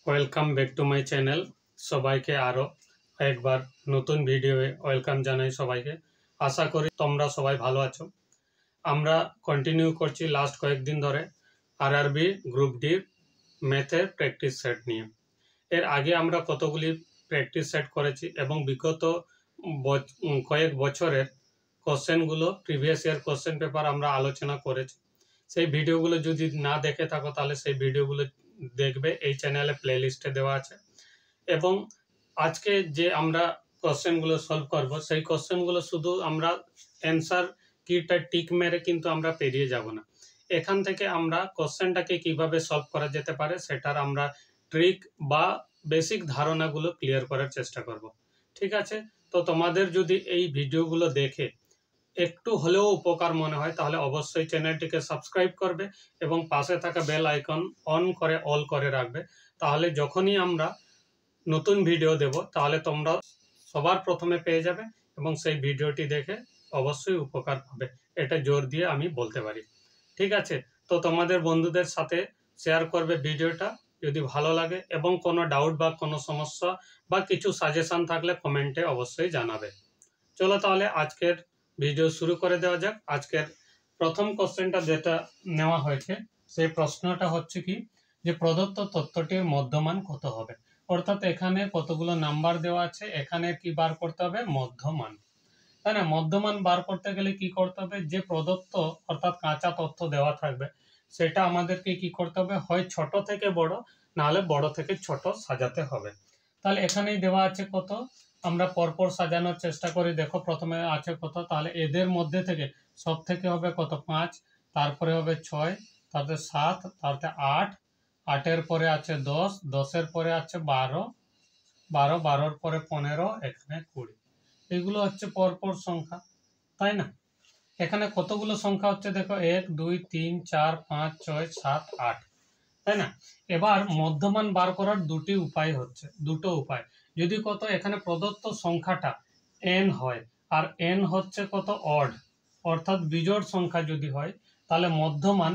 Welcome back to my channel. সবাইকে আরও একবার নতুন ভিডিওয়ে ওয়েলকাম জানাই সবাইকে। আশা করি তোমরা সবাই ভালো আছো। আমরা কন্টিনিউ করছি লাস্ট কয়েকদিন ধরে আরআরবি গ্রুপ ডির ম্যাথের প্র্যাকটিস সেট নিয়ে। এর আগে আমরা কতগুলি প্র্যাকটিস সেট করেছি এবং বিগত কয়েক বছরের কোশ্চেনগুলো, প্রিভিয়াস ইয়ার কোশ্চেন পেপার আমরা আলোচনা করেছি। সেই ভিডিওগুলো যদি না দেখে থাকো তাহলে সেই ভিডিওগুলো দেখবে, এই চ্যানেলে প্লেলিস্টে দেওয়া আছে। এবং আজকে যে আমরা কোশ্চেনগুলো সলভ করব সেই কোশ্চেনগুলো শুধু আমরা অ্যান্সার কিটা টিক মেরে কিন্তু আমরা পেরিয়ে যাব না। এখান থেকে আমরা কোশ্চেনটাকে কিভাবে সলভ করা যেতে পারে সেটার আমরা ট্রিক বা বেসিক ধারণাগুলো ক্লিয়ার করার চেষ্টা করব। ঠিক আছে, তো তোমাদের যদি এই ভিডিওগুলো দেখে একটু হলেও উপকার মনে হয় তাহলে অবশ্যই চ্যানেলটিকে সাবস্ক্রাইব করবে এবং পাশে থাকা বেল আইকন অন করে অল করে রাখবে। তাহলে যখনই আমরা নতুন ভিডিও দেব তাহলে তোমরা সবার প্রথমে পেয়ে যাবে এবং সেই ভিডিওটি দেখে অবশ্যই উপকার পাবে, এটা জোর দিয়ে আমি বলতে পারি। ঠিক আছে, তো তোমাদের বন্ধুদের সাথে শেয়ার করবে ভিডিওটা যদি ভালো লাগে, এবং কোনো ডাউট বা কোনো সমস্যা বা কিছু সাজেশন থাকলে কমেন্টে অবশ্যই জানাবে। চলো তাহলে আজকের ভিডিও শুরু করে দেওয়া যাক। আজকের প্রথম কোশ্চেনটা যেটা নেওয়া হয়েছে সেই প্রশ্নটা হচ্ছে কি, যে প্রদত্ত তথ্যটির মধ্যমান কত হবে। অর্থাৎ এখানে কতগুলো নাম্বার দেওয়া আছে, এখানে কি বার করতে হবে, মধ্যমান। তাই না? মধ্যমান বার করতে গেলে কি করতে হবে, যে প্রদত্ত অর্থাৎ কাঁচা তথ্য দেওয়া থাকবে সেটা আমাদেরকে কি করতে হবে, হয় ছোট থেকে বড়, নাহলে বড় থেকে ছোট সাজাতে হবে। তাহলে এখানেই দেওয়া আছে কত, আমরা পরপর সাজানোর চেষ্টা করি। দেখো প্রথমে আছে কত, তাহলে এদের মধ্যে থেকে সব থেকে হবে কত, 5, তারপরে হবে 6, তারপরে 7, তারপরে 8, 8-এর পরে আছে 10, 10-এর পরে আছে 12, 12-র পরে 15, এখানে 20। এগুলো হচ্ছে পরপর সংখ্যা, তাই না? এখানে কতগুলো সংখ্যা হচ্ছে দেখো, 1 2 3 4 5 6 7 8, তাই না? এবার মধ্যমান বার করার দুটো উপায়। যদি কত, এখানে প্রদত্ত সংখ্যাটা n হয় আর n হচ্ছে কত, অড, অর্থাৎ বিজোড় সংখ্যা যদি হয়, তাহলে মধ্যমান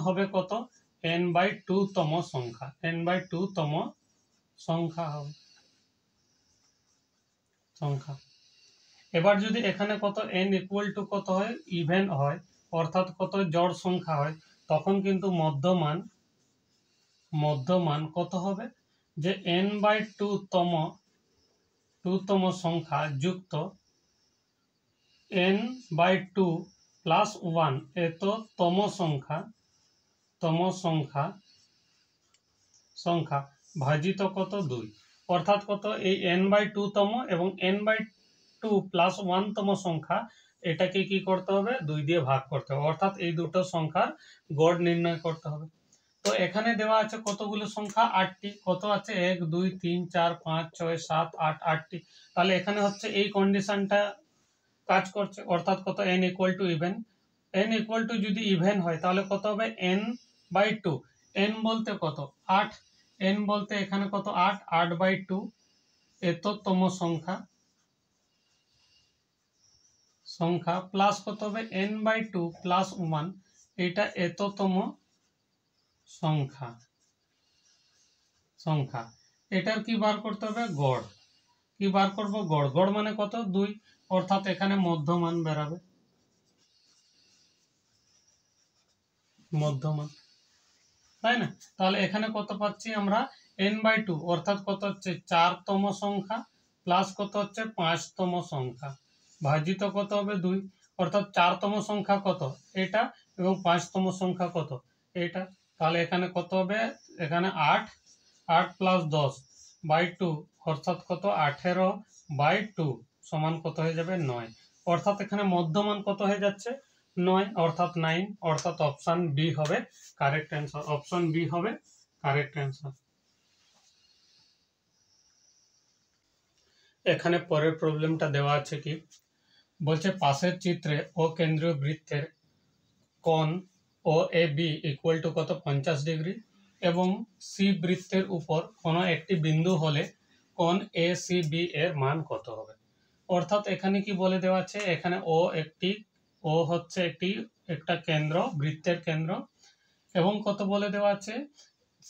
হবে কত, n/2 তম সংখ্যা, n/2 তম সংখ্যা হবে সংখ্যা। এবার যদি এখানে কত n ইকুয়াল টু কত হয়, ইভেন হয়, অর্থাৎ কত জোড় সংখ্যা হয়, তখন কিন্তু মধ্যমান কত হবে, যে n/2 তম সংখ্যা যুক্ত n/2 প্লাস 1 এত তম সংখ্যা ভাজিত কত 2, অর্থাৎ কত, এই n/2 তম এবং n/2 প্লাস 1 তম সংখ্যা, এটাকে কি করতে হবে, 2 দিয়ে ভাগ করতে হবে, অর্থাৎ এই দুটো সংখ্যার গড় নির্ণয় করতে হবে। তো এখানে দেওয়া আছে কতগুলো সংখ্যা, 8টি। কত আছে, 1 2 3 4 5 6 7 8, 8টি। তাহলে এখানে হচ্ছে এই কন্ডিশনটা কাজ করছে, অর্থাৎ কত, n equal to even. n equal to যদি ইভেন হয় তাহলে কত হবে, n/2, n বলতে কত, 8, n বলতে এখানে কত, 8, 8/2 এততম সংখ্যা প্লাস কত হবে, n/2 প্লাস 1, এটা এততম সংখ্যা। এটার কি বার করতে হবে, গড়। কি বার করব, গড়। গড় মানে কত, 2, অর্থাৎ এখানে মধ্যমান বেরাবে, মধ্যমান, তাই না? তাহলে এখানে কত পাচ্ছি আমরা, n/2 অর্থাৎ কত হচ্ছে, 4তম সংখ্যা প্লাস কত হচ্ছে, 5তম সংখ্যা ভাজিত কত হবে, 2, অর্থাৎ 4তম সংখ্যা কত, এটা, এবং 5তম সংখ্যা কত, এটা। তাহলে এখানে কত হবে, এখানে 8 প্লাস 10/2, অর্থাৎ কত, 18/2 সমান কত হয়ে যাবে, 9, অর্থাৎ এখানে মধ্যমান কত হয়ে যাচ্ছে, 9, অর্থাৎ 9, অর্থাৎ অপশন বি হবে কারেক্ট অ্যান্সার। অপশন বি হবে কারেক্ট অ্যান্সার। এখানে পরের প্রবলেমটা দেওয়া আছে কি, বলছে পাশের চিত্রে ও কেন্দ্রীয় বৃত্তের কোণ OAB ইকুয়াল টু কত, 50 ডিগ্রি, এবং সি বৃত্তের উপর কোনো একটি বিন্দু হলে কোণ ACB এর মান কত হবে। অর্থাৎ এখানে কি বলে দেওয়া আছে, এখানে ও হচ্ছে একটা কেন্দ্র, বৃত্তের কেন্দ্র, এবং কত বলে দেওয়া আছে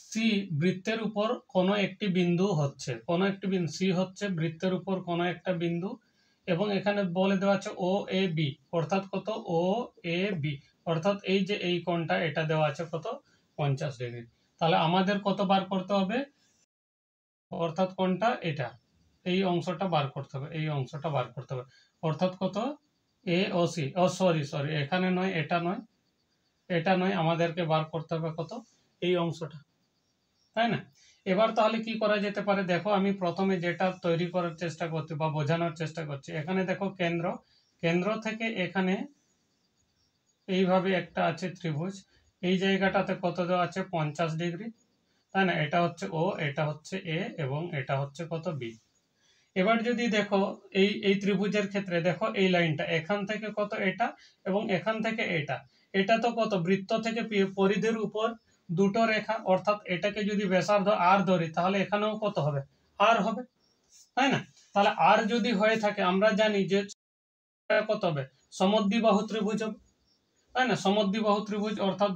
সি বৃত্তের উপর কোনো একটি বিন্দু হচ্ছে, কোনো একটি বিন্দু সি হচ্ছে বৃত্তের উপর কোনো একটা বিন্দু, এবং এখানে বলে দেওয়া আছে ও এ বি, অর্থাৎ কত ও এ বি, অর্থাৎ এই যে এই কোণটা এটা দেওয়া আছে কত 50 ডিগ্রি। তাহলে আমাদের কত বার করতে হবে, অর্থাৎ কোণটা এটা, এই অংশটা বার করতে হবে, এই অংশটা বার করতে হবে, অর্থাৎ কত এ ও সি, ও সরি সরি এখানে নয়, এটা নয়, এটা নয়, আমাদেরকে বার করতে হবে কত এই অংশটা, তাই না? এবার তাহলে কি করা যেতে পারে, দেখো আমি প্রথমে যেটা তৈরি করার চেষ্টা করছি বা বোঝানোর চেষ্টা করছি, এখানে দেখো কেন্দ্র, কেন্দ্র থেকে এখানে এইভাবে একটা আছে ত্রিভুজ, এই জায়গাটাতে কত দেওয়া আছে 50 ডিগ্রি, তাই না? এটা হচ্ছে ও, এটা হচ্ছে এ, এবং এটা হচ্ছে কত বি। এবার যদি দেখো এই ত্রিভুজের ক্ষেত্রে দেখো এই লাইনটা এখান থেকে কত এটা, এবং এখান থেকে এটা, এটা তো কত বৃত্ত থেকে পরিধির উপর দুটো রেখা, অর্থাৎ এটাকে যদি ব্যাসার্ধ আর ধরি তাহলে এখানেও কত হবে আর হবে, তাই না? তাহলে আর যদি হয়ে থাকে আমরা জানি যে কত হবে সমদ্বিবাহু ত্রিভুজ হবে, তাই না? সমদ্বিবাহু ত্রিভুজ অর্থাৎ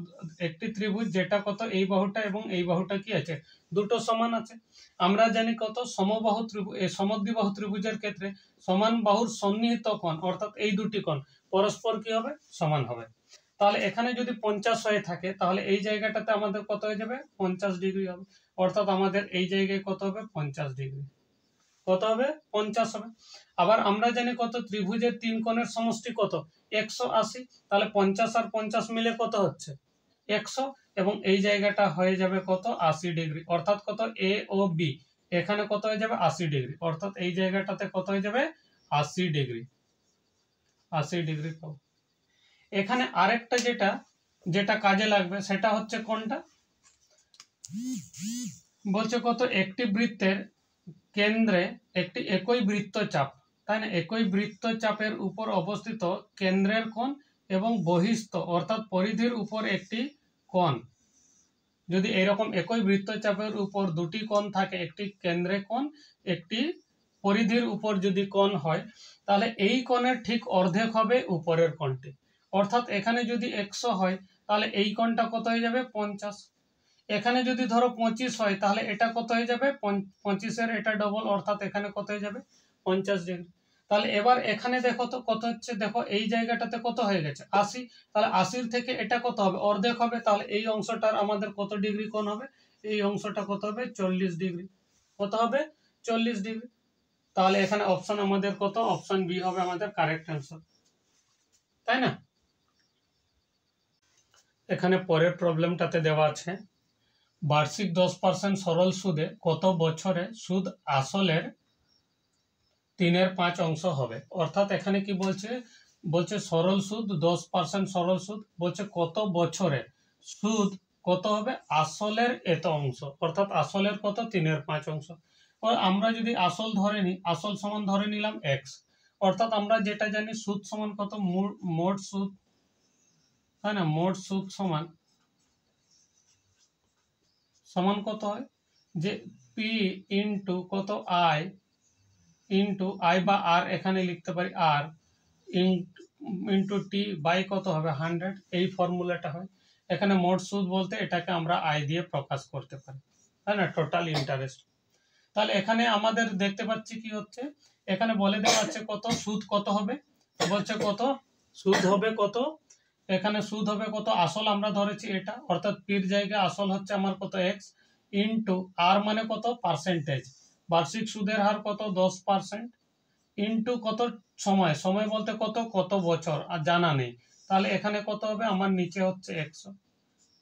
একটি ত্রিভুজ যেটা কত এই বাহুটা এবং এই বাহুটা কি আছে দুটো সমান আছে। আমরা জানি কত সমবাহু ত্রিভুজ, সমদ্বিবাহু ত্রিভুজের ক্ষেত্রে সমান বাহুর সন্নিহিত কোণ অর্থাৎ এই দুটি কোণ পরস্পর কি হবে সমান হবে। তাহলে এখানে যদি 50 হয়ে থাকে তাহলে এই জায়গাটাতে আমাদের কত হয়ে যাবে 50 ডিগ্রি হবে, অর্থাৎ আমাদের এই জায়গায় কত হবে 50 ডিগ্রি, কত হবে 50 হবে। আবার আমরা জানি কত ত্রিভুজের তিন কোণের সমষ্টি কত 180, তাহলে 50 আর 50 মিলে কত হচ্ছে 100, এবং এই জায়গাটা হয়ে যাবে কত 80 ডিগ্রি, অর্থাৎ কত এ ও বি এখানে কত হয়ে যাবে 80 ডিগ্রি, অর্থাৎ এই জায়গাটাতে কত হয়ে যাবে 80 ডিগ্রি, 80 ডিগ্রি পাবো। এখানে আরেকটা যেটা যেটা কাজে লাগবে সেটা হচ্ছে কোনটা, বলছে কত একটি বৃত্তের কেন্দ্রে একটি একই বৃত্তচাপ, তাই না? একই বৃত্তচাপের উপর অবস্থিত কেন্দ্রের কোণ এবং বহিস্থ অর্থাৎ পরিধির উপর একটি কোণ, যদি এরকম একই বৃত্তচাপের উপর দুটি কোণ থাকে, একটি কেন্দ্রে কোণ একটি পরিধির উপর যদি কোণ হয়, তাহলে এই কোণের ঠিক অর্ধেক হবে উপরের কোণটি, অর্থাৎ এখানে যদি 100 হয় তাহলে এই কোণটা কত হয়ে যাবে 50, এখানে যদি ধরো 25 হয় তাহলে এটা কত হয়ে যাবে 25-এর এটা ডবল, অর্থাৎ এখানে কত হয়ে যাবে 50 ডিগ্রি। তাহলে এবার এখানে দেখো তো কত হচ্ছে, দেখো এই জায়গাটাতে কত হয়ে গেছে 80, তাহলে 80 থেকে এটা কত হবে অর্ধেক হবে, তাহলে এই অংশটার আমাদের কত ডিগ্রি কোণ হবে, এই অংশটা কত হবে 40 ডিগ্রি, কত হবে 40 ডিগ্রি। তাহলে এখানে অপশন আমাদের কত, অপশন বি হবে আমাদের কারেক্ট অ্যান্সার, তাই না? এখানে পরের প্রবলেমটাতে দেওয়া আছে বার্ষিক 10% সরল সুদে কত বছরে সুদ আসলের 3/5 অংশ হবে, অর্থাৎ এখানে কি বলছে, বলছে সরল সুদ 10% সরল সুদ, বলছে কত বছরে সুদ কত হবে আসলের এত অংশ, অর্থাৎ আসলের কত 3/5 অংশ। আমরা যদি আসল ধরে নিই, আসল সমান ধরে নিলাম x, অর্থাৎ আমরা যেটা জানি সুদ সমান কত মোট সুদ, তাই না? মোট সুদ সমান সমান কত হয় যে পি ইন্টু কত আই ইন্টু আই বা আর এখানে লিখতে পারি আর ইন্টু টি বাই কত হবে 100, এই ফর্মুলাটা হয়। এখানে মোট সুদ বলতে এটাকে আমরা আই দিয়ে প্রকাশ করতে পারি, তাই না? Total interest. তাহলে এখানে আমাদের দেখতে পাচ্ছি কি হচ্ছে, এখানে বলে দেওয়া আছে কত সুদ কত হবে, বলছে কত সুদ হবে কত, এখানে সুদ হবে কত, আসল আমরা ধরেছি এটা, অর্থাৎ পির জায়গায় আসল হচ্ছে আমার কত এক্স, ইন্টু আর মানে কত পার্সেন্টেজ, বার্ষিক সুদের হার কত 10%, ইন্টু কত সময়, সময় বলতে কত কত বছর আর জানা নেই, তাহলে এখানে কত হবে আমার নিচে হচ্ছে 100,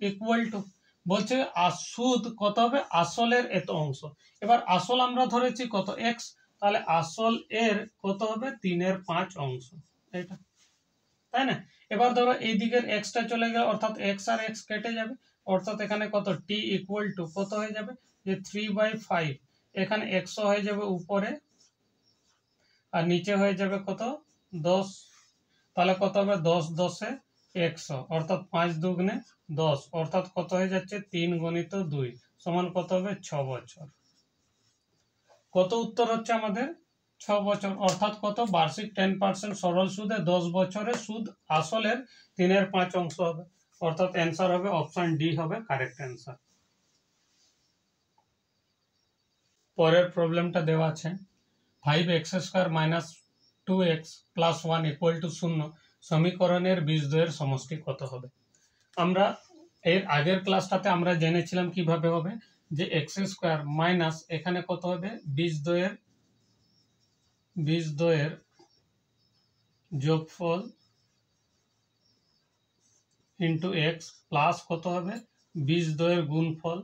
ইকুয়াল টু বলছে সুদ কত হবে আসলের এত অংশ। এবার আসল আমরা ধরেছি কত এক্স, তাহলে আসল এর কত হবে 3/5 অংশ, এটা, তাই না? এবার ধরো এই দিকের এক্সটা চলে গেল, অর্থাৎ এক্স আর এক্স কেটে যাবে, অর্থাৎ এখানে কত টি ইকুয়াল টু কত হয়ে যাবে যে 3/5, এখানে 100 হয়ে যাবে উপরে আর নিচে হয়ে যাবে কত 10, তাহলে কত হবে 10 10 100, অর্থাৎ 5 দুগুণে 10, অর্থাৎ কত হয়ে যাচ্ছে 3 গুণিত 2 সমান কত হবে 6 বছর। কত উত্তর হচ্ছে আমাদের 6 বছর, অর্থাৎ কত বার্ষিক 10% সরল সুদে 10 বছরের সুদ আসলের 3/5 অংশ হবে। অর্থাৎ অ্যান্সার হবে অপশন ডি হবে কারেক্ট অ্যান্সার। পরের প্রবলেমটা দেওয়া আছে 5x² - 2x + 1 = 0 সমীকরণের বীজদ্বয়ের সমষ্টি কত হবে। আমরা এর আগের ক্লাসটাতে আমরা জেনেছিলাম কিভাবে হবে, যে x² মাইনাস এখানে কত হবে বীজদ্বয়ের যোগফল ইন্টু x প্লাস কত হবে বীজদ্বয়ের গুণফল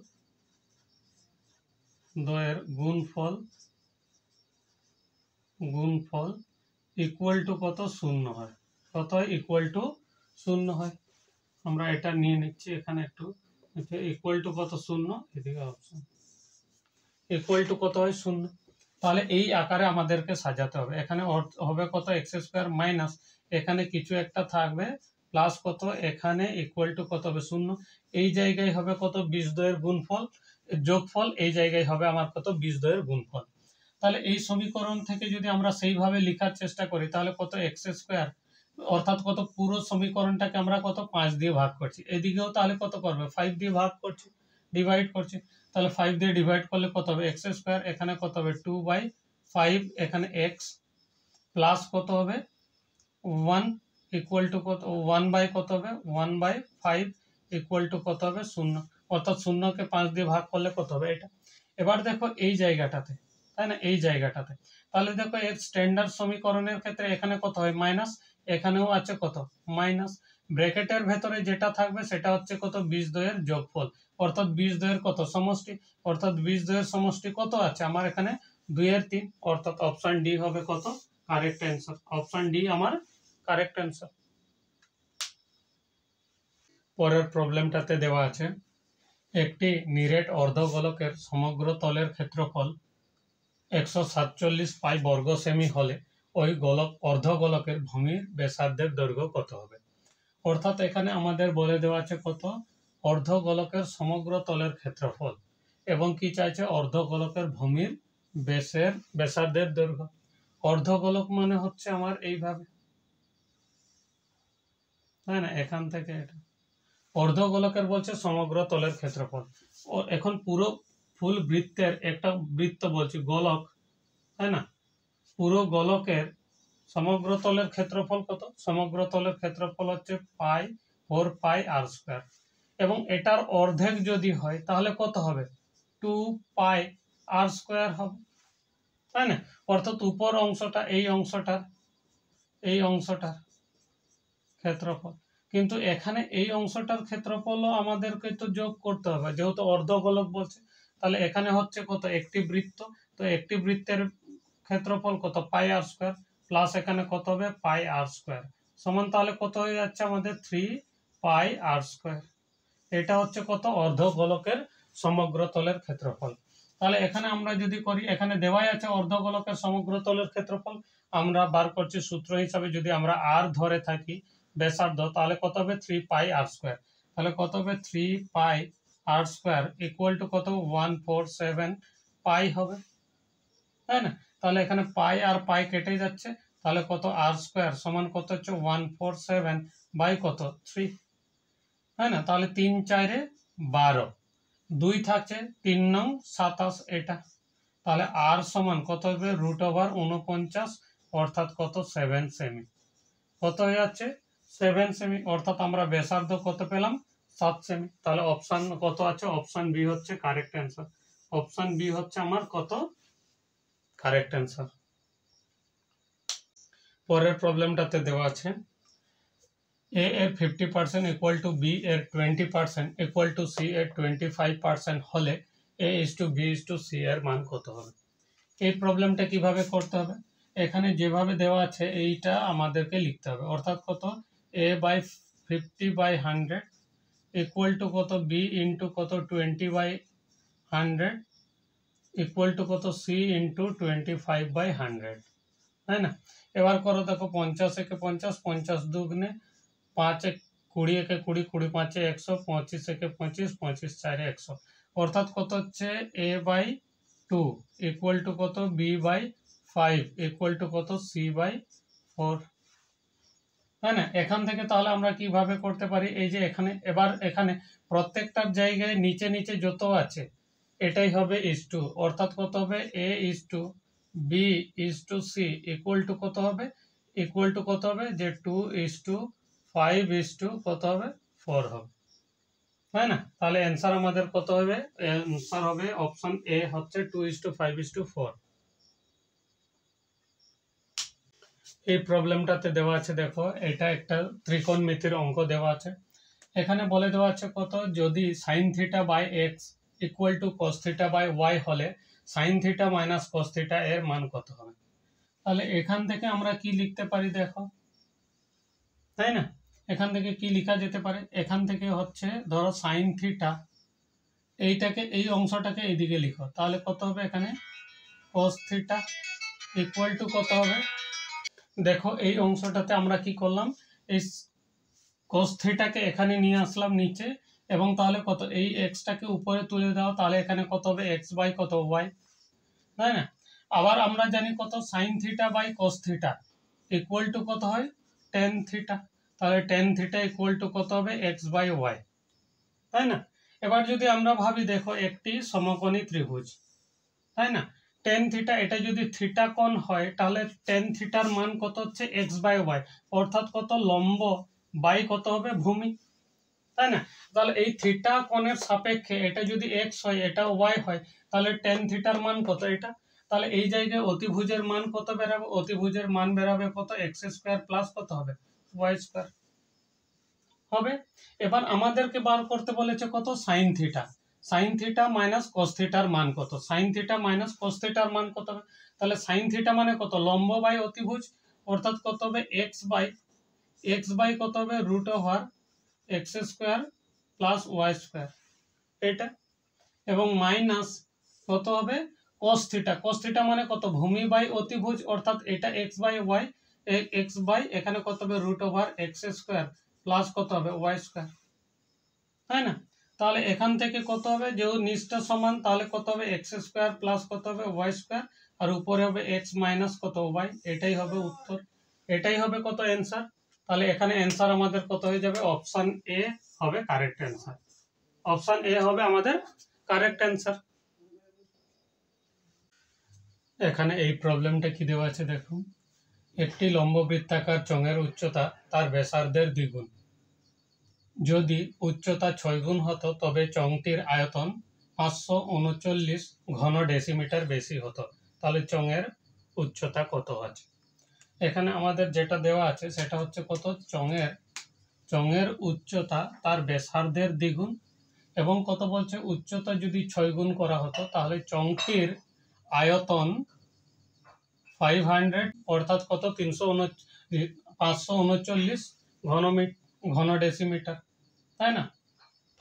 ইকুয়াল টু কত 0 হয়, কত হয় ইকুয়াল টু 0 হয়। আমরা এটা নিয়ে নিচ্ছি এখানে একটু, ইকুয়াল টু কত 0, এদিকে অপশন ইকুয়াল টু কত হয় 0। তাহলে এই আকারে আমাদেরকে সাজাতে হবে। এখানে হবে কত x² মাইনাস এখানে কিছু একটা থাকবে প্লাস কত এখানে ইকুয়াল টু কত হবে 0। এই জায়গায় হবে কত বীজদ্বয়ের যোগফল, এই জায়গায় হবে আমার কত বীজদ্বয়ের গুণফল। তাহলে এই সমীকরণ থেকে যদি আমরা সেইভাবে লেখার চেষ্টা করি তাহলে কত x² অর্থাৎ কত পুরো সমীকরণটাকে আমরা কত 5 দিয়ে ভাগ করছি, এদিকেও তাহলে কত করবে 5 দিয়ে ভাগ করছি, ডিভাইড করছি। তাহলে 5 দিয়ে ডিভাইড করলে কত হবে x², এখানে কত হবে 2/5, এখানে x প্লাস কত হবে 1 ইকুয়াল টু কত 1 কত হবে 1/5 ইকুয়াল টু কত হবে 0, অর্থাৎ 0কে 5 দিয়ে ভাগ করলে কত হবে এটা। এবার দেখো এই জায়গাটাতে, তাই না, এই জায়গাটাতে তাহলে দেখো এর স্ট্যান্ডার্ড সমীকরণের ক্ষেত্রে এখানে কত হয় মাইনাস, এখানেও আছে কত মাইনাস, ব্র্যাকেটের ভেতরে যেটা থাকবে সেটা হচ্ছে কত বীজদ্বয়ের যোগফল, অর্থাৎ বীজদ্বয়ের কত সমষ্টি, অর্থাৎ বীজদ্বয়ের সমষ্টি কত আছে আমার এখানে 2/3, অর্থাৎ অপশন ডি হবে কত কারেক্ট অ্যান্সার, অপশন ডি আমার কারেক্ট অ্যান্সার। পরের প্রবলেমটাতে দেওয়া আছে একটি নিরেট অর্ধগোলকের সমগ্র তলের ক্ষেত্রফল 147 পাই বর্গ সেমি হলে ওই অর্ধগোলকের ভূমির ব্যাসার্ধের দৈর্ঘ্য কত হবে। অর্থাৎ এখানে আমাদের বলে দেওয়া আছে কত অর্ধগোলকের সমগ্র তলের ক্ষেত্রফল এবং কি চাইছে অর্ধগোলকের ভূমির ব্যাসার্ধের দৈর্ঘ্য। অর্ধগোলক মানে হচ্ছে আমার এইভাবে, তাই না, এখান থেকে এটা অর্ধগোলকের বলছে সমগ্র তলের ক্ষেত্রফল। ও এখন পুরো ফুল বৃত্তের একটা বৃত্ত বলছি গোলক, তাই না, পুরো গোলকের সমগ্র তলের ক্ষেত্রফল কত, সমগ্র তলের ক্ষেত্রফল হচ্ছে 4πr², এবং এটার অর্ধেক যদি হয় তাহলে কত হবে 2πr² হবে, তাই না, অর্থাৎ উপর অংশটা এই অংশটার ক্ষেত্রফল, কিন্তু এখানে এই অংশটার ক্ষেত্রফলও আমাদেরকে তো যোগ করতে হবে যেহেতু অর্ধগোলক বলছে। তাহলে এখানে হচ্ছে কত একটি বৃত্ত, তো একটি বৃত্তের ক্ষেত্রফল কত πr² প্লাস এখানে কত হবে πr² সমান তাহলে কত হয়ে যাচ্ছে আমাদের 3πr²। এটা হচ্ছে কত অর্ধগোলকের সমগ্র তলের ক্ষেত্রফল। তাহলে এখানে আমরা যদি করি, এখানে দেওয়াই আছে অর্ধগোলকের সমগ্র তলের ক্ষেত্রফল, আমরা বার করছি সূত্র হিসাবে যদি আমরা r ধরে থাকি ব্যাসার্ধ তাহলে কত হবে 3πr², তাহলে কত হবে 3πr² ইকুয়াল টু কত 147 পাই হবে, তাই না। তাহলে এখানে পাই আর পাই কেটে যাচ্ছে, তাহলে কত r² সমান কত হচ্ছে 147 বাই কত 3, তাই না। তাহলে 3 4 12, 2 থাকছে 3 9 27 এটা, তাহলে r সমান কত হবে √49 অর্থাৎ কত 7 সেমি, কত হয়ে যাচ্ছে 7 সেমি, অর্থাৎ আমরা ব্যাসার্ধ কত পেলাম 7 সেমি। তাহলে অপশন কত আছে, অপশন বি হচ্ছে কারেক্ট অ্যান্সার, অপশন বি হচ্ছে আমার কত কারেক্ট অ্যান্সার। পরের প্রবলেমটাতে দেওয়া আছে a এর 50% ইকুয়াল টু বি এর 20% ইকুয়াল টু সি এর 25% হলে a:b:c এর মান কত হবে। এই প্রবলেমটা কিভাবে করতে হবে, এখানে যেভাবে দেওয়া আছে এইটা আমাদেরকে লিখতে হবে, অর্থাৎ কত a/50/100 ইকুয়াল টু কত বি ইন্টু কত 20/100 ইকুয়াল টু কত সি ইন্টু 25/100, তাই না। এবার করো দেখো 50 একে 50, 50 দুগুণে 5 এক 20 একে 20, 20 5 100, 25 একে 25, 25 4 100, অর্থাৎ কত হচ্ছে a/2 ইকুয়াল টু কত b/5 ইকুয়াল টু কত c/4, তাই না? এখান থেকে তাহলে আমরা কিভাবে করতে পারি, এই যে এখানে এবার এখানে প্রত্যেকটার জায়গায় নিচে নিচে যত আছে এটাই হবে ইজ টু, অর্থাৎ কত হবে a is to b is to c equal to কত হবে, ইকুয়াল টু কত হবে যে 2:5 ইজ টু কত হবে 4 হবে, তাই না? তাহলে অ্যান্সার আমাদের কত হবে, অ্যান্সার হবে অপশন এ হচ্ছে 2:5:4। এই প্রবলেমটাতে দেওয়া আছে, দেখো এটা একটা ত্রিকোণমিতির অঙ্ক দেওয়া আছে। এখানে বলে দেওয়া আছে কত, যদি sine theta by x equal to cos theta by y হলে sine theta minus cos theta এর মান কত হবে। তাহলে এখান থেকে আমরা কি লিখতে পারি দেখো, তাই না? এখান থেকে কি লেখা যেতে পারে, এখান থেকে হচ্ছে ধরো সাইন থিটা, এইটাকে এই অংশটাকে এইদিকে লিখো, তাহলে কত হবে এখানে কস থিটা ইকুয়াল টু কত হবে, দেখো এই অংশটাতে আমরা কি করলাম, এই cos থিটাকে এখানে নিয়ে আসলাম নিচে, এবং তাহলে কত এই এক্সটাকে উপরে তুলে দাও, তাহলে এখানে কত হবে এক্স বাই কত ওয়াই, তাই না? আবার আমরা জানি কত sine theta by cos theta equal to কত হয় টেন থিটা, তাহলে টেন থিটা ইকুয়াল টু কত হবে এক্স বাই ওয়াই, তাই না? এবার যদি আমরা ভাবি, দেখো একটি সমকোণী ত্রিভুজ, তাই না, টেন থিটা, এটা যদি থিটা কোণ হয় তাহলে টেন থিটার মান কত হচ্ছে এক্স বাই ওয়াই, অর্থাৎ কত লম্ব বাই কত হবে ভূমি, তাই না? তাহলে এই থিটা কোণের সাপেক্ষে এটা যদি এক্স হয় এটা ওয়াই হয়, তাহলে টেন থিটার মান কত এটা, তাহলে এই জায়গায় অতিভুজের মান কত বেরাবে, অতিভুজের মান বেরাবে কত এক্স স্কোয়ার প্লাস কত হবে ওয়াই স্কোয়ার হবে। এবার আমাদেরকে বার করতে বলেছে কত sine theta, sign theta minus কস থিটার মান কত, সাইন থিটা মাইনাস কস থিটার মান কত হবে, তাহলে সাইন থিটা মানে কত লম্ব বাই অতিভুজ, অর্থাৎ কত হবে এক্স বাই কত হবে root over X square plus Y square এটা, এবং মাইনাস কত হবে cos থিটা, cos থিটা মানে কত ভূমি বাই অতিভুজ, অর্থাৎ এটা X by Y, X by এখানে কত হবে root over X square plus কত হবে ওয়াই স্কোয়ার, তাই না? তাহলে এখান থেকে কত হবে, যেহেতু নিচটা সমান তাহলে কত হবে এক্স স্কোয়ার প্লাস কত হবে ওয়াই স্কোয়ার, আর উপরে হবে এক্স মাইনাস কত ওয়াই, এটাই হবে উত্তর, এটাই হবে কত অ্যান্সার। তাহলে এখানে অ্যান্সার আমাদের কত হয়ে যাবে, অপশন এ হবে কারেক্ট অ্যান্সার, অপশন এ হবে আমাদের কারেক্ট অ্যান্সার। এখানে এই প্রবলেমটা কি দেওয়া আছে দেখুন, একটি লম্ববৃত্তাকার চোঙের উচ্চতা তার ব্যাসার্ধের দ্বিগুণ, যদি উচ্চতা 6 গুণ হতো তবে চোঙটির আয়তন 539 ঘন ডেসিমিটার বেশি হতো, তাহলে চোঙের উচ্চতা কত আছে। এখানে আমাদের যেটা দেওয়া আছে সেটা হচ্ছে কত, চোঙের উচ্চতা তার ব্যাসার্ধের দ্বিগুণ, এবং কত বলছে উচ্চতা যদি 6 গুণ করা হতো তাহলে চোঙটির আয়তন 500 অর্থাৎ কত 539 ঘন ডেসিমিটার, তাই না,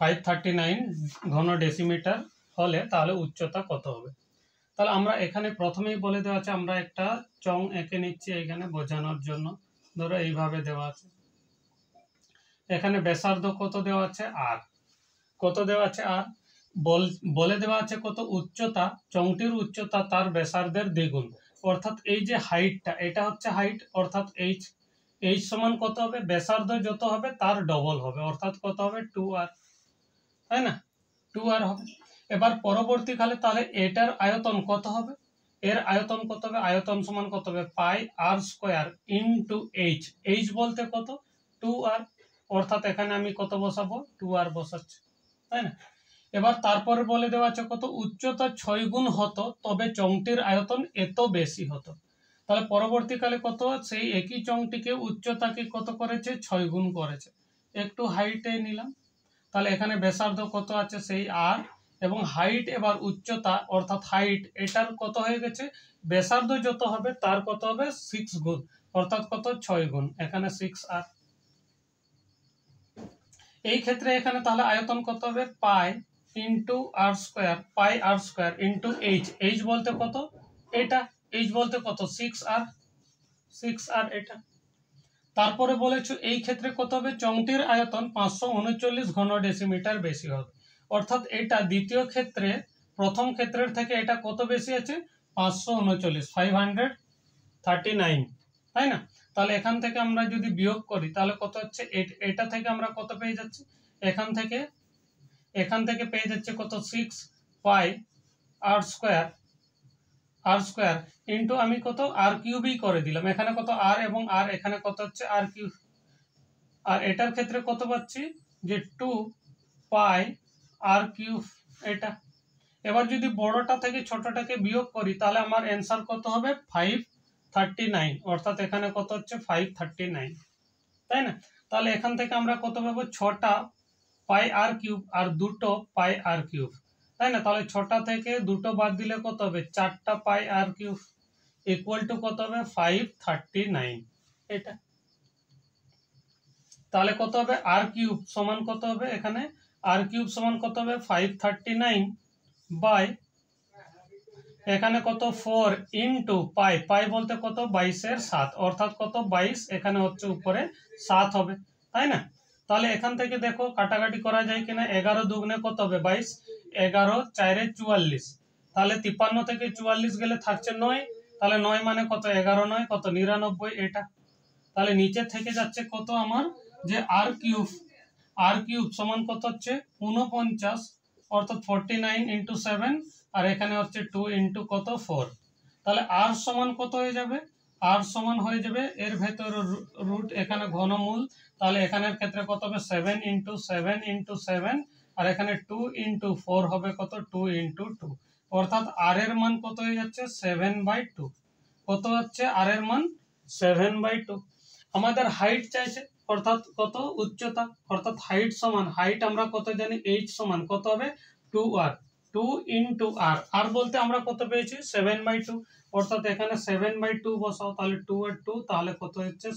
539 ঘন ডেসিমিটার হলে তাহলে উচ্চতা কত হবে। তাহলে আমরা এখানে প্রথমেই বলে দেওয়া আছে, আমরা একটা চং এঁকে নিচ্ছি এখানে বোঝানোর জন্য, ধরো এইভাবে দেওয়া আছে, এখানে ব্যাসার্ধ কত দেওয়া আছে আর, কত দেওয়া আছে আর, বলে দেওয়া আছে কত উচ্চতা, চংটির উচ্চতা তার ব্যাসার্ধের দ্বিগুণ, অর্থাৎ এই যে হাইটটা এটা হচ্ছে হাইট, অর্থাৎ এইচ সমান কত হবে, ব্যাসার্ধ যত হবে তার ডবল হবে, অর্থাৎ কত হবে 2r, তাই না, 2r হবে। এবার পরবর্তীকালে তাহলে এটার আয়তন কত হবে, এর আয়তন কত হবে, আয়তন সমান কত হবে পাই আর স্কোয়ার ইনটু এইচ বলতে কত 2r, অর্থাৎ এখানে আমি কত বসাবো 2r বসাচ্ছি, তাই না। এবার তারপরে বলে দেওয়া আছে কত উচ্চতা 6 গুণ হতো তবে চংটির আয়তন এত বেশি হতো, তাহলে পরবর্তীকালে কত সেই একই চংটিকে উচ্চতাকে কত করেছে 6 গুণ করেছে, একটু হাইটে নিলাম, তাহলে এখানে ব্যাসার্ধ কত আছে সেই আর, এবং হাইট এবার উচ্চতা অর্থাৎ হাইট এটার কত হয়ে গেছে, ব্যাসার্ধ যত হবে তার কত হবে 6 গুণ, অর্থাৎ কত 6 গুণ, এখানে 6r, এই ক্ষেত্রে এখানে তাহলে আয়তন কত হবে পাই ইন্টু আর স্কোয়ার, পাই আর স্কোয়ার ইন্টু এইচ বলতে কত এটা, এইচ বলতে কত 6r এটা। তারপরে বলেছো এই ক্ষেত্রে কত হবে, চংটির আয়তন 539 ঘন ডেসিমিটার বেশি হবে, অর্থাৎ এটা দ্বিতীয় ক্ষেত্রে প্রথম ক্ষেত্রের থেকে এটা কত বেশি আছে 539, 539, তাই না? তাহলে এখান থেকে আমরা যদি বিয়োগ করি তাহলে কত হচ্ছে, এটা থেকে আমরা কত পেয়ে যাচ্ছি, এখান থেকে পেয়ে যাচ্ছে কত 6 পাই আর স্কোয়ার ইন্টু আমি কত আর কিউবই করে দিলাম, এখানে কত আর এবং আর, এখানে কত হচ্ছে আর কিউব, আর এটার ক্ষেত্রে কত পাচ্ছি যে 2 পাই আর কিউব এটা। এবার যদি বড়টা থেকে ছোটটাকে বিয়োগ করি তাহলে আমার অ্যান্সার কত হবে 539, অর্থাৎ এখানে কত হচ্ছে 539, তাই না? তাহলে এখান থেকে আমরা কত পাবো, 6টা পাই আর কিউব আর 2টো পাই আর কিউব, তাই না? তাহলে 6টা থেকে 2টো বাদ দিলে কত হবে, 4টা পাই আর কিউব ইকুয়াল টু কত হবে 539 এটা। তাহলে কত হবে আর কিউব সমান কত হবে, এখানে আর কিউব সমান কত হবে 539 বাই এখানে কত 4 ইন্টু পাই, পাই বলতে কত 22 এর 7, অর্থাৎ কত 22, এখানে হচ্ছে উপরে 7 হবে, তাই না? তাহলে এখান থেকে দেখো কাটাকাটি করা যায় কিনা, 11 দুগুণে কত হবে 22, 11 4 44, তাহলে 53 থেকে 44 গেলে থাকছে 9, তাহলে 9 মানে কত 11 9 কত 99 এটা। তাহলে নিচে থেকে যাচ্ছে কত আমার যে আর কিউব সমান কত হচ্ছে 49, অর্থাৎ 49 ইন্টু 7, আর এখানে হচ্ছে 2 ইন্টু কত 4, তাহলে আর সমান কত হয়ে যাবে, আর সমান হয়ে যাবে এর ভেতরে রুট এখানে ঘনমূল, তাহলে এখানের ক্ষেত্রে কত হবে 7 ইন্টু 7 ইন্টু 7, আর এখানে 2 ইন্টু 4 হবে কত 2 ইন্টু 2, অর্থাৎ আর এর মান কত হয়ে যাচ্ছে 7/2, কত হচ্ছে আর এর মান 7/2। আমাদের হাইট চাইছে, অর্থাৎ কত উচ্চতা, অর্থাৎ হাইট সমান, হাইট আমরা কত জানি h সমান কত হবে 2r, 2 ইন্টু আর, আর বলতে আমরা কত পেয়েছি 7/2, অর্থাৎ এখানে 7/2 বসাও, তাহলে 2 আর 2 তাহলে কত হচ্ছে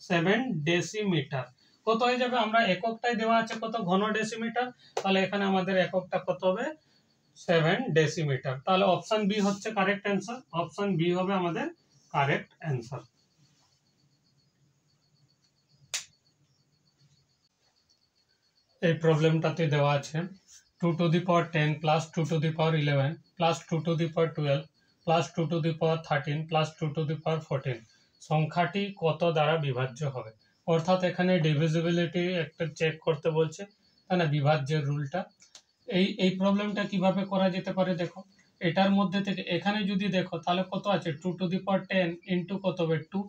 7 ডেসিমিটার, কত হয়ে যাবে, আমরা এককটাই দেওয়া আছে কত ঘন ডেসিমিটার, তাহলে এখানে আমাদের এককটা কত হবে 7 ডেসিমিটার। তাহলে অপশন বি হচ্ছে কারেক্ট অ্যান্সার, অপশন বি হবে আমাদের কারেক্ট অ্যান্সার। এই প্রবলেমটাতে দেওয়া আছে 2 to the power 10 plus 2 to the power 11 plus 2 to the power 12 plus 2 to the power 13 plus 2 to the power 14 সংখ্যাটি কত দ্বারা বিভাজ্য হবে, অর্থাৎ এখানে ডিভিজিবিলিটি একটা চেক করতে বলছে, তাই না, বিভাজ্যের রুলটা। এই প্রবলেমটা কিভাবে করা যেতে পারে, দেখো এটার মধ্যে থেকে এখানে যদি দেখো তাহলে কত আছে 2 to the power 10 ইন্টু কত হবে 2,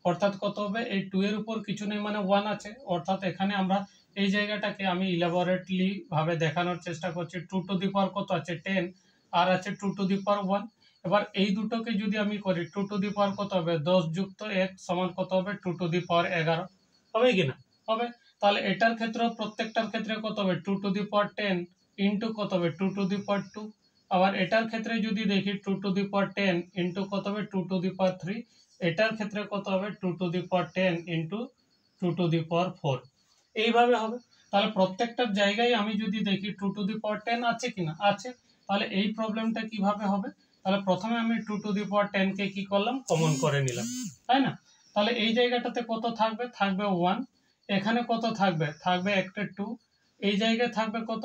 অর্থাৎ কত হবে এই 2 এর উপর কিছু নেই মানে 1 আছে, অর্থাৎ এখানে আমরা এই জায়গাটাকে আমি ইলাবোরেটলি ভাবে দেখানোর চেষ্টা করছি, 2 to the power কত আছে 10 আর আছে 2 to the power 1, এবার এই দুটোকে যদি আমি করি 2 to the power কত হবে 10 যুক্ত 1 সমান কত হবে 2 to the power 11, হবে কিনা হবে। তাহলে এটার ক্ষেত্রে প্রত্যেকটার ক্ষেত্রে কত হবে 2 to the power 10 ইন্টু কত হবে 2 to the power 2, আবার এটার ক্ষেত্রে যদি দেখি 2 to the power 10 ইন্টু কত হবে 2 to the power 3, এটার ক্ষেত্রে কত হবে 2 to the power 10 into 2 to the power 4, এইভাবে হবে। তাহলে প্রত্যেকটার জায়গায় আমি যদি দেখি 2 to the power 10 আছে কিনা আছে, তাহলে এই প্রবলেমটা কিভাবে হবে, তাহলে প্রথমে আমি 2 to the power 10 কে কি করলাম কমন করে নিলাম, তাই না? তাহলে এই জায়গাটাতে কত থাকবে 1, এখানে কত থাকবে একটা 2, এই জায়গায় থাকবে কত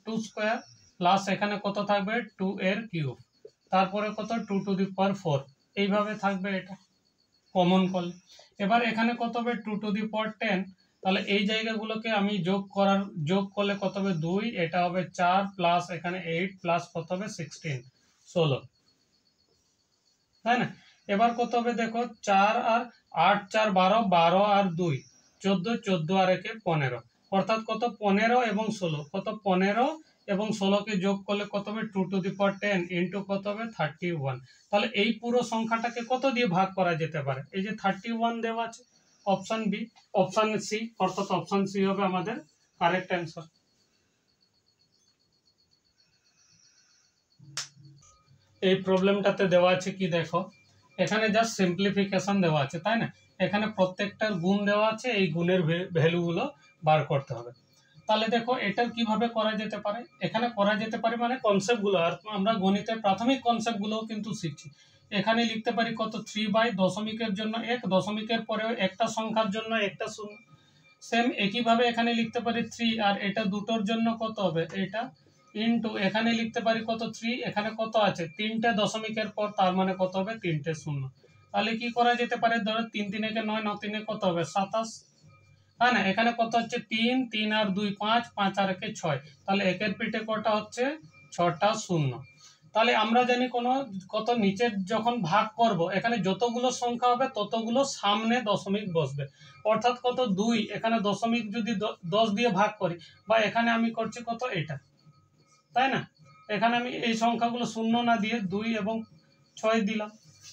2 স্কয়ার প্লাস এখানে কত থাকবে 2 এর কিউব, তারপরে কত 2 to the power 4, এইভাবে থাকবে এটা কমন করলে। এবার এখানে কত হবে 2 to the power 10, তাহলে এই জায়গাগুলোকে আমি যোগ করলে কত হবে 2, এটা হবে 4 প্লাস এখানে 8 প্লাস কত হবে 16, তাই না? এবার কত হবে দেখো 4 আর 8 4 12, 12 আর 2 14, 14 আর 1 15, অর্থাৎ কত 15 এবং 16, কত 15 এবং 16 কে যোগ করলে কত হবে 2 to the power 10 ইন্টু কত হবে 31, তাহলে এই পুরো সংখ্যাটাকে কত দিয়ে ভাগ করা যেতে পারে, এই যে 31 দেওয়া আছে, অপশন বি, অপশন সি, অর্থাৎ অপশন সি হবে আমাদের কারেক্ট অ্যান্সার। এই প্রবলেমটাতে দেওয়া আছে কি দেখো, এখানে জাস্ট সিম্পলিফিকেশন দেওয়া আছে, তাই না, এখানে প্রত্যেকটার গুণ দেওয়া আছে, এই গুণের ভ্যালুগুলো বার করতে হবে। তাহলে দেখো এটা কিভাবে করা যেতে পারে, এখানে করা যেতে পারে মানে কনসেপ্টগুলো, আর আমরা গণিতের প্রাথমিক কনসেপ্টগুলোও কিন্তু শিখছি। এখানে লিখতে পারি কত 3 দশমিকের জন্য 1, দশমিকের পরেও একটা সংখ্যার জন্য একটা শূন্য, সেম একইভাবে এখানে লিখতে পারি 3, আর এটা দুটোর জন্য কত হবে এটা ইনটু এখানে লিখতে পারি কত 3, এখানে কত আছে 3টে দশমিকের পর, তার মানে কত হবে 3টে শূন্য, তাহলে কি করা যেতে পারে, ধরো 3 3 একে 9, 9 3 কত হবে 27, হ্যাঁ না, এখানে কত হচ্ছে 3 3 আর 2 5, 5 আর 1 6, তাহলে একের পিঠে কটা হচ্ছে 6টা শূন্য। তাহলে আমরা জানি কত নিচের যখন ভাগ করব এখানে যতগুলো সংখ্যা হবে ততগুলো সামনে দশমিক বসবে, অর্থাৎ কত 2, এখানে দশমিক যদি 10 দিয়ে ভাগ করি, বা এখানে আমি করছি কত এটা, তাই না, এখানে আমি এই সংখ্যাগুলো শূন্য না দিয়ে 2 এবং 6 দিলাম,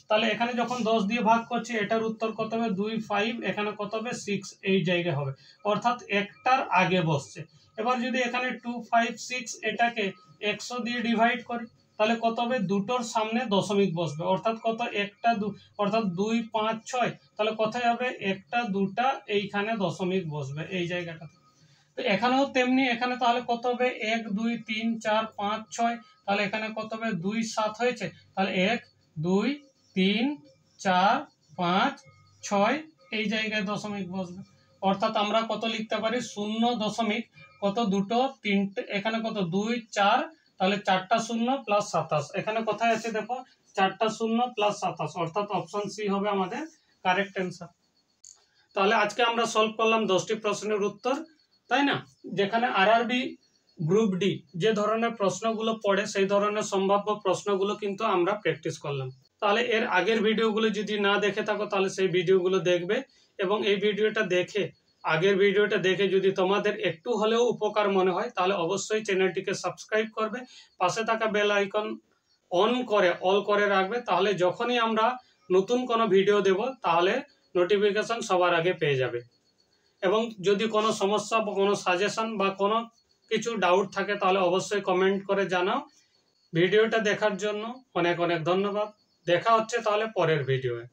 তাহলে এখানে যখন 10 দিয়ে ভাগ করছি এটার উত্তর কত হবে 2 5, এখানে কত হবে 6, এই জায়গায় হবে, অর্থাৎ একটার আগে বসছে। এবার যদি এখানে 2 5 6 এটাকে 100 দিয়ে ডিভাইড করি, তাহলে কত হবে, দুটোর সামনে দশমিক বসবে, অর্থাৎ কত একটা অর্থাৎ 2 5 6, তাহলে কোথায় হবে একটা দুটা এইখানে দশমিক বসবে এই জায়গাটাতে। তো এখানেও তেমনি, এখানে তাহলে কত হবে 1 2 3 4 5 6, তাহলে এখানে কত হবে 2 7 হয়েছে, তাহলে 1 2 3 4 5 6 এই জায়গায় দশমিক বসবে, অর্থাৎ আমরা কত লিখতে পারি 0 কত দুটো তিনটে, এখানে কত 2 4, তাহলে 4টা 0 প্লাস 27, এখানে কোথায় আছে দেখো 4টা 0 প্লাস 27, অর্থাৎ অপশন সি হবে আমাদের কারেক্ট অ্যান্সার। তাহলে আজকে আমরা সলভ করলাম 10টি প্রশ্নের উত্তর, তাই না, যেখানে আরআরবি গ্রুপ ডি যে ধরনের প্রশ্নগুলো পড়ে সেই ধরনের সম্ভাব্য প্রশ্নগুলো কিন্তু আমরা প্র্যাকটিস করলাম। তাহলে এর আগের ভিডিওগুলো যদি না দেখে থাকো তাহলে সেই ভিডিওগুলো দেখবে, এবং এই ভিডিওটা দেখে আগের ভিডিওটা দেখে যদি তোমাদের একটু হলেও উপকার মনে হয় তাহলে অবশ্যই চ্যানেলটিকে সাবস্ক্রাইব করবে, পাশে থাকা বেল আইকন অল করে রাখবে, তাহলে যখনই আমরা নতুন কোনো ভিডিও দেব তাহলে নোটিফিকেশন সবার আগে পেয়ে যাবে। এবং যদি কোনো সমস্যা বা কোনো সাজেশন বা কোনো কিছু ডাউট থাকে তাহলে অবশ্যই কমেন্ট করে জানাও। ভিডিওটা দেখার জন্য অনেক অনেক ধন্যবাদ, দেখা হচ্ছে তাহলে পরের ভিডিওয়ে।